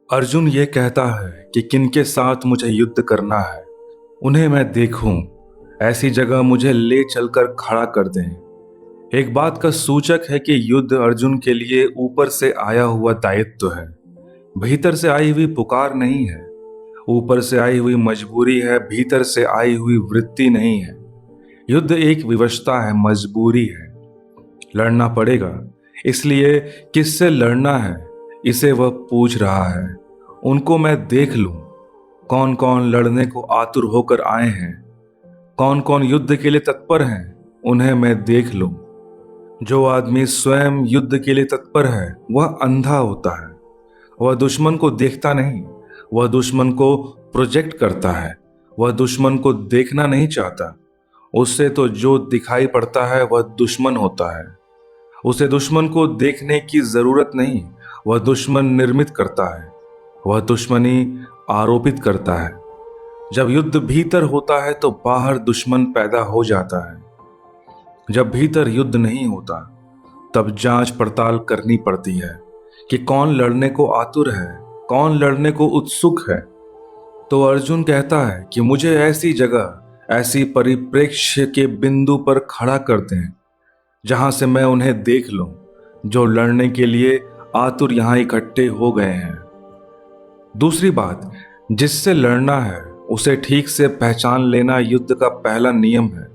अर्जुन ये कहता है कि किनके साथ मुझे युद्ध करना है, उन्हें मैं देखूं, ऐसी जगह मुझे ले चलकर खड़ा कर दें। एक बात का सूचक है कि युद्ध अर्जुन के लिए ऊपर से आया हुआ दायित्व है, भीतर से आई हुई पुकार नहीं है। ऊपर से आई हुई मजबूरी है, भीतर से आई हुई वृत्ति नहीं है। युद्ध एक विवशता है, मजबूरी है। लड़ना पड़ेगा, इसलिए किससे लड़ना है इसे वह पूछ रहा है। उनको मैं देख लूं, कौन कौन लड़ने को आतुर होकर आए हैं, कौन कौन युद्ध के लिए तत्पर हैं, उन्हें मैं देख लूं। जो आदमी स्वयं युद्ध के लिए तत्पर है वह अंधा होता है। वह दुश्मन को देखता नहीं, वह दुश्मन को प्रोजेक्ट करता है। वह दुश्मन को देखना नहीं चाहता। उससे तो जो दिखाई पड़ता है वह दुश्मन होता है। उसे दुश्मन को देखने की जरूरत नहीं, वह दुश्मन निर्मित करता है, वह दुश्मनी आरोपित करता है। जब युद्ध भीतर होता है तो बाहर दुश्मन पैदा हो जाता है। जब भीतर युद्ध नहीं होता तब जांच पड़ताल करनी पड़ती है कि कौन लड़ने को आतुर है, कौन लड़ने को उत्सुक है। तो अर्जुन कहता है कि मुझे ऐसी जगह, ऐसी परिप्रेक्ष्य के बिंदु पर खड़ा कर दें जहां से मैं उन्हें देख लूं, जो लड़ने के लिए आतुर यहां इकट्ठे हो गए हैं। दूसरी बात, जिससे लड़ना है उसे ठीक से पहचान लेना युद्ध का पहला नियम है।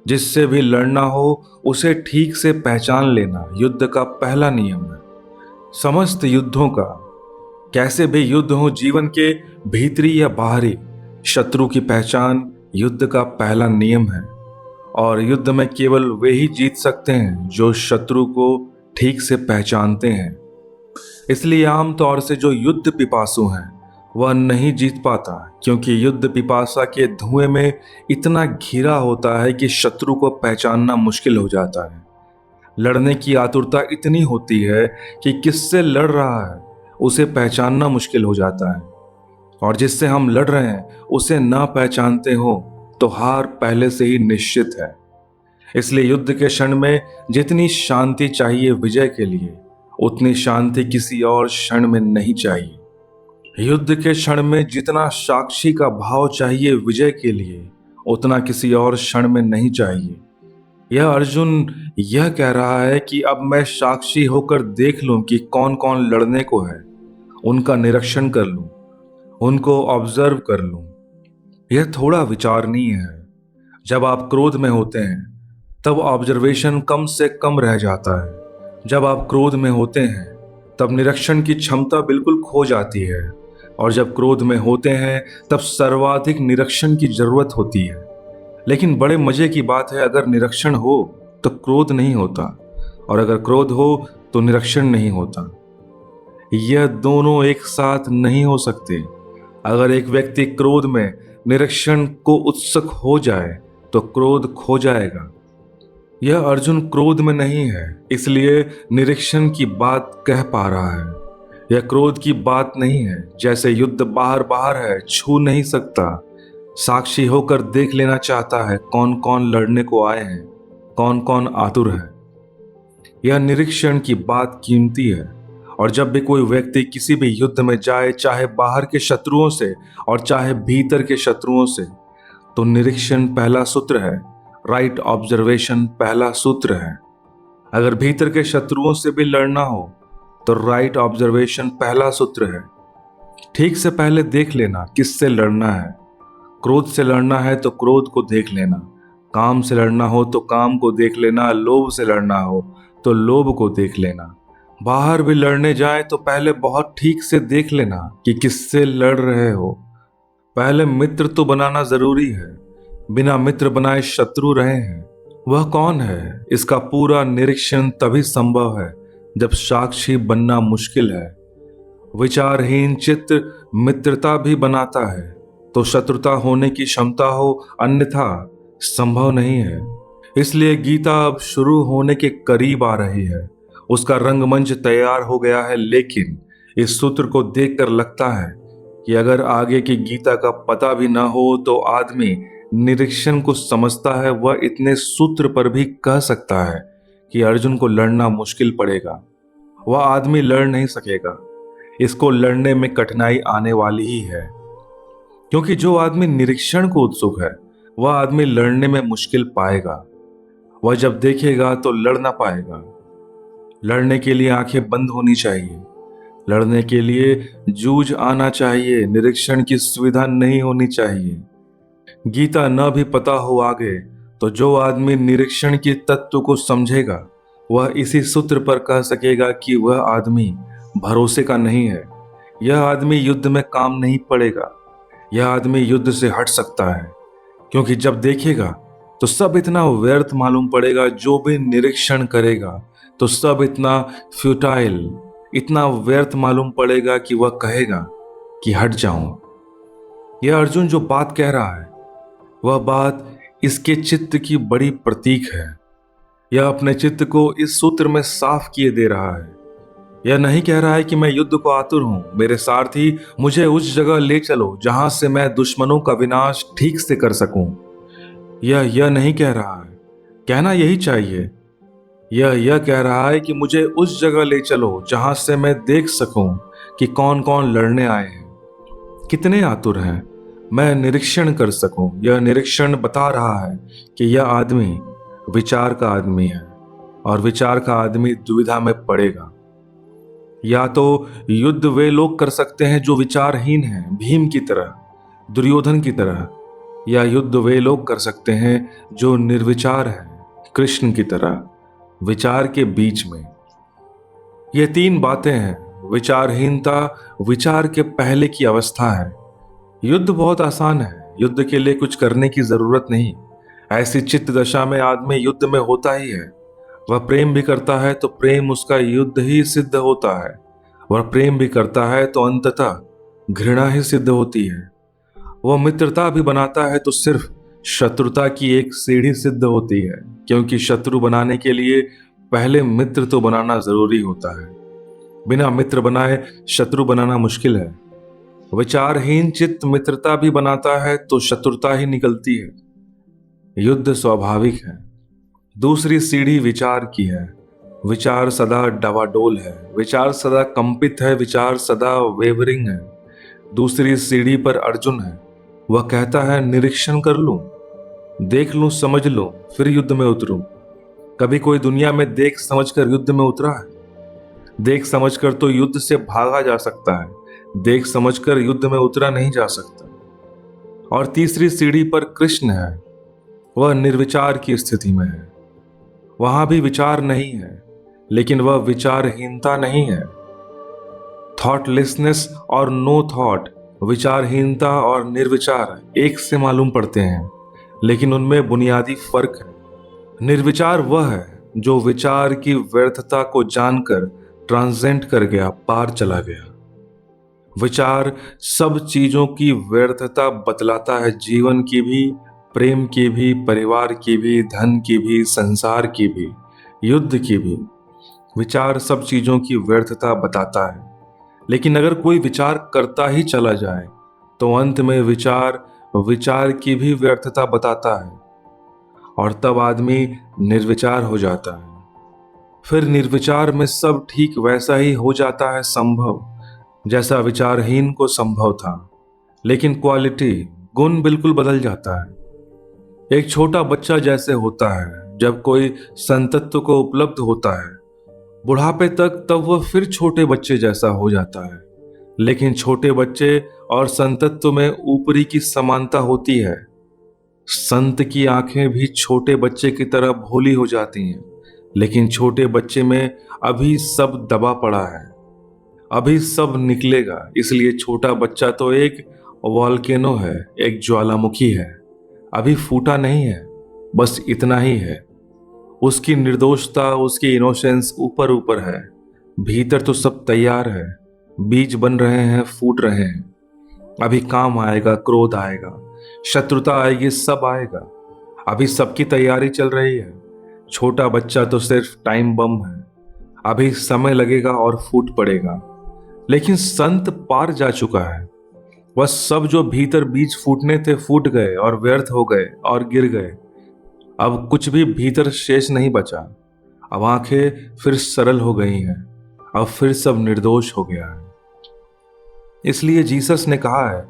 जिससे भी लड़ना हो उसे ठीक से पहचान लेना युद्ध का पहला नियम है। समस्त युद्धों का, कैसे भी युद्ध हो, जीवन के भीतरी या बाहरी, शत्रु की पहचान युद्ध का पहला नियम है। और युद्ध में केवल वे ही जीत सकते हैं जो शत्रु को ठीक से पहचानते हैं। इसलिए आमतौर से जो युद्ध पिपासु हैं वह नहीं जीत पाता, क्योंकि युद्ध पिपासा के धुएं में इतना घिरा होता है कि शत्रु को पहचानना मुश्किल हो जाता है। लड़ने की आतुरता इतनी होती है कि किससे लड़ रहा है उसे पहचानना मुश्किल हो जाता है। और जिससे हम लड़ रहे हैं उसे ना पहचानते हो तो हार पहले से ही निश्चित है। इसलिए युद्ध के क्षण में जितनी शांति चाहिए विजय के लिए, उतनी शांति किसी और क्षण में नहीं चाहिए। युद्ध के क्षण में जितना साक्षी का भाव चाहिए विजय के लिए, उतना किसी और क्षण में नहीं चाहिए। यह अर्जुन यह कह रहा है कि अब मैं साक्षी होकर देख लूं कि कौन कौन लड़ने को है, उनका निरीक्षण कर लूं, उनको ऑब्जर्व कर लूं। यह थोड़ा विचारणीय है। जब आप क्रोध में होते हैं तब ऑब्जर्वेशन कम से कम रह जाता है। जब आप क्रोध में होते हैं तब निरीक्षण की क्षमता बिल्कुल खो जाती है। और जब क्रोध में होते हैं तब सर्वाधिक निरीक्षण की जरूरत होती है। लेकिन बड़े मजे की बात है, अगर निरीक्षण हो तो क्रोध नहीं होता, और अगर क्रोध हो तो निरीक्षण नहीं होता। यह दोनों एक साथ नहीं हो सकते। अगर एक व्यक्ति क्रोध में निरीक्षण को उत्सुक हो जाए तो क्रोध खो जाएगा। यह अर्जुन क्रोध में नहीं है, इसलिए निरीक्षण की बात कह पा रहा है। यह क्रोध की बात नहीं है। जैसे युद्ध बाहर बाहर है, छू नहीं सकता, साक्षी होकर देख लेना चाहता है कौन कौन लड़ने को आए हैं, कौन कौन आतुर है। यह निरीक्षण की बात कीमती है। और जब भी कोई व्यक्ति किसी भी युद्ध में जाए, चाहे बाहर के शत्रुओं से और चाहे भीतर के शत्रुओं से, तो निरीक्षण पहला सूत्र है, राइट ऑब्जर्वेशन पहला सूत्र है। अगर भीतर के शत्रुओं से भी लड़ना हो तो राइट ऑब्जर्वेशन पहला सूत्र है। ठीक से पहले देख लेना किससे लड़ना है। क्रोध से लड़ना है तो क्रोध को देख लेना, काम से लड़ना हो तो काम को देख लेना, लोभ से लड़ना हो तो लोभ को देख लेना। बाहर भी लड़ने जाए तो पहले बहुत ठीक से देख लेना कि किससे लड़ रहे हो। पहले मित्र तो बनाना जरूरी है। बिना मित्र बनाए शत्रु रहे हैं, वह कौन है, इसका पूरा निरीक्षण तभी संभव है जब साक्षी बनना मुश्किल है। विचारहीन चित्त मित्रता भी बनाता है तो शत्रुता होने की क्षमता हो, अन्यथा संभव नहीं है। इसलिए गीता अब शुरू होने के करीब आ रही है। उसका रंगमंच तैयार हो गया है। लेकिन इस सूत्र को देखकर लगता है कि अगर आगे की गीता का पता भी ना हो तो आदमी निरीक्षण को समझता है, वह इतने सूत्र पर भी कह सकता है कि अर्जुन को लड़ना मुश्किल पड़ेगा। वह आदमी लड़ नहीं सकेगा। इसको लड़ने में कठिनाई आने वाली ही है, क्योंकि जो आदमी निरीक्षण को उत्सुक है वह आदमी लड़ने में मुश्किल पाएगा। वह जब देखेगा तो लड़ ना पाएगा। लड़ने के लिए आंखें बंद होनी चाहिए, लड़ने के लिए जूझ आना चाहिए, निरीक्षण की सुविधा नहीं होनी चाहिए। गीता न भी पता हो आगे तो जो आदमी निरीक्षण के तत्व को समझेगा वह इसी सूत्र पर कह सकेगा कि वह आदमी भरोसे का नहीं है। यह आदमी युद्ध में काम नहीं पड़ेगा। यह आदमी युद्ध से हट सकता है, क्योंकि जब देखेगा तो सब इतना व्यर्थ मालूम पड़ेगा। जो भी निरीक्षण करेगा तो सब इतना फ्यूटाइल, इतना व्यर्थ मालूम पड़ेगा कि वह कहेगा कि हट जाऊं। यह अर्जुन जो बात कह रहा है वह बात इसके चित्त की बड़ी प्रतीक है। यह अपने चित्त को इस सूत्र में साफ किए दे रहा है। यह नहीं कह रहा है कि मैं युद्ध को आतुर हूं, मेरे सारथी मुझे उस जगह ले चलो जहां से मैं दुश्मनों का विनाश ठीक से कर सकूं। यह नहीं कह रहा है। कहना यही चाहिए। यह कह रहा है कि मुझे उस जगह ले चलो जहां से मैं देख सकूं कि कौन कौन लड़ने आए हैं, कितने आतुर हैं, मैं निरीक्षण कर सकूं। यह निरीक्षण बता रहा है कि यह आदमी विचार का आदमी है, और विचार का आदमी दुविधा में पड़ेगा। या तो युद्ध वे लोग कर सकते हैं जो विचारहीन हैं, भीम की तरह, दुर्योधन की तरह, या युद्ध वे लोग कर सकते हैं जो निर्विचार हैं, कृष्ण की तरह, विचार के बीच में। ये तीन बातें हैं। विचारहीनता विचार के पहले की अवस्था है। युद्ध बहुत आसान है, युद्ध के लिए कुछ करने की जरूरत नहीं। ऐसी चित्त दशा में आदमी युद्ध में होता ही है। वह प्रेम भी करता है तो प्रेम उसका युद्ध ही सिद्ध होता है। वह प्रेम भी करता है तो अंततः घृणा ही सिद्ध होती है। वह मित्रता भी बनाता है तो सिर्फ शत्रुता की एक सीढ़ी सिद्ध होती है, क्योंकि शत्रु बनाने के लिए पहले मित्र तो बनाना जरूरी होता है। बिना मित्र बनाए शत्रु बनाना मुश्किल है। विचारहीन चित्त मित्रता भी बनाता है तो शत्रुता ही निकलती है। युद्ध स्वाभाविक है। दूसरी सीढ़ी विचार की है। विचार सदा डवाडोल है, विचार सदा कंपित है, विचार सदा वेवरिंग है। दूसरी सीढ़ी पर अर्जुन है। वह कहता है निरीक्षण कर लूं, देख लूं, समझ लूं, फिर युद्ध में उतरूं। कभी कोई दुनिया में देख समझकर युद्ध में उतरा है? देख समझकर तो युद्ध से भागा जा सकता है, देख समझकर युद्ध में उतरा नहीं जा सकता। और तीसरी सीढ़ी पर कृष्ण है। वह निर्विचार की स्थिति में है। वहां भी विचार नहीं है, लेकिन वह विचारहीनता नहीं है। थॉटलेसनेस और नो थॉट, विचारहीनता और निर्विचार एक से मालूम पड़ते हैं, लेकिन उनमें बुनियादी फर्क है। निर्विचार वह है जो विचार की व्यर्थता को जानकर ट्रांसेंड कर गया, पार चला गया। विचार सब चीजों की व्यर्थता बतलाता है, जीवन की भी, प्रेम की भी, परिवार की भी, धन की भी, संसार की भी, युद्ध की भी। विचार सब चीजों की व्यर्थता बताता है। लेकिन अगर कोई विचार करता ही चला जाए तो अंत में विचार की भी व्यर्थता बताता है, और तब आदमी निर्विचार हो जाता है। फिर निर्विचार में सब ठीक वैसा ही हो जाता है संभव जैसा विचारहीन को संभव था, लेकिन क्वालिटी, गुण बिल्कुल बदल जाता है। एक छोटा बच्चा जैसे होता है जब कोई संतत्व को उपलब्ध होता है, बुढ़ापे तक, तब वह फिर छोटे बच्चे जैसा हो जाता है। लेकिन छोटे बच्चे और संतत्व में ऊपरी की समानता होती है। संत की आंखें भी छोटे बच्चे की तरह भोली हो जाती हैं, लेकिन छोटे बच्चे में अभी सब दबा पड़ा है, अभी सब निकलेगा। इसलिए छोटा बच्चा तो एक वॉल्केनो है, एक ज्वालामुखी है, अभी फूटा नहीं है, बस इतना ही है। उसकी निर्दोषता, उसकी इनोसेंस ऊपर ऊपर है, भीतर तो सब तैयार है, बीज बन रहे हैं, फूट रहे हैं। अभी काम आएगा, क्रोध आएगा, शत्रुता आएगी, सब आएगा। अभी सबकी तैयारी चल रही है। छोटा बच्चा तो सिर्फ टाइम बम है, अभी समय लगेगा और फूट पड़ेगा। लेकिन संत पार जा चुका है। वह सब जो भीतर बीज फूटने थे फूट गए और व्यर्थ हो गए और गिर गए। अब कुछ भी भीतर शेष नहीं बचा। अब आंखें फिर सरल हो गई हैं, अब फिर सब निर्दोष हो गया है। इसलिए जीसस ने कहा है,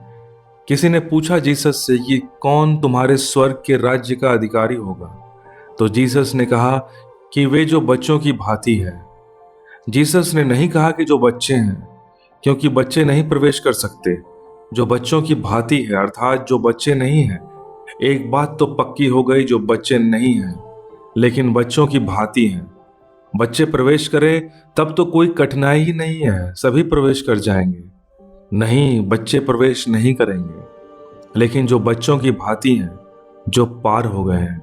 किसी ने पूछा जीसस से कि कौन तुम्हारे स्वर्ग के राज्य का अधिकारी होगा, तो जीसस ने कहा कि वे जो बच्चों की भांति है। जीसस ने नहीं कहा कि जो बच्चे हैं, क्योंकि बच्चे नहीं प्रवेश कर सकते। जो बच्चों की भांति है अर्थात जो बच्चे नहीं हैं। एक बात तो पक्की हो गई, जो बच्चे नहीं हैं लेकिन बच्चों की भांति हैं। बच्चे प्रवेश करें तब तो कोई कठिनाई ही नहीं है, सभी प्रवेश कर जाएंगे। नहीं, बच्चे प्रवेश नहीं करेंगे, लेकिन जो बच्चों की भांति हैं, जो पार हो गए हैं।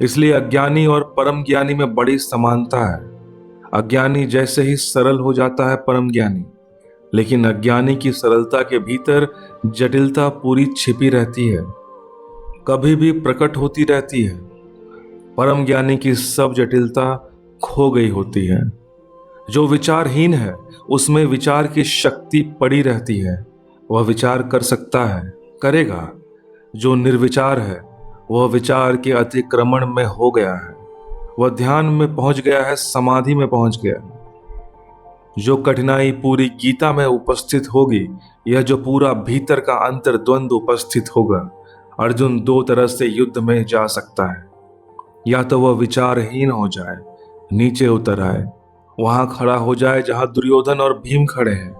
इसलिए अज्ञानी और परम ज्ञानी में बड़ी समानता है। अज्ञानी जैसे ही सरल हो जाता है परम ज्ञानी, लेकिन अज्ञानी की सरलता के भीतर जटिलता पूरी छिपी रहती है, कभी भी प्रकट होती रहती है। परम ज्ञानी की सब जटिलता खो गई होती है। जो विचारहीन है उसमें विचार की शक्ति पड़ी रहती है, वह विचार कर सकता है, करेगा। जो निर्विचार है वह विचार के अतिक्रमण में हो गया है, वह ध्यान में पहुंच गया है, समाधि में पहुंच गया। जो कठिनाई पूरी गीता में उपस्थित होगी, यह जो पूरा भीतर का अंतर्द्वंद उपस्थित होगा। अर्जुन दो तरह से युद्ध में जा सकता है, या तो वह विचारहीन हो जाए, नीचे उतर आए, वहां खड़ा हो जाए जहां दुर्योधन और भीम खड़े हैं,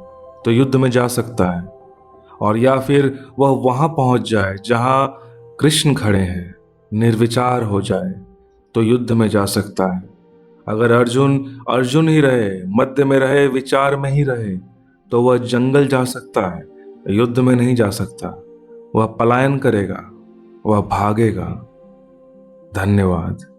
तो युद्ध में जा सकता है। और या फिर वह वहां पहुंच जाए जहां कृष्ण खड़े हैं, निर्विचार हो जाए, तो युद्ध में जा सकता है। अगर अर्जुन अर्जुन ही रहे, मध्य में रहे, विचार में ही रहे, तो वह जंगल जा सकता है, युद्ध में नहीं जा सकता। वह पलायन करेगा, वह भागेगा। धन्यवाद।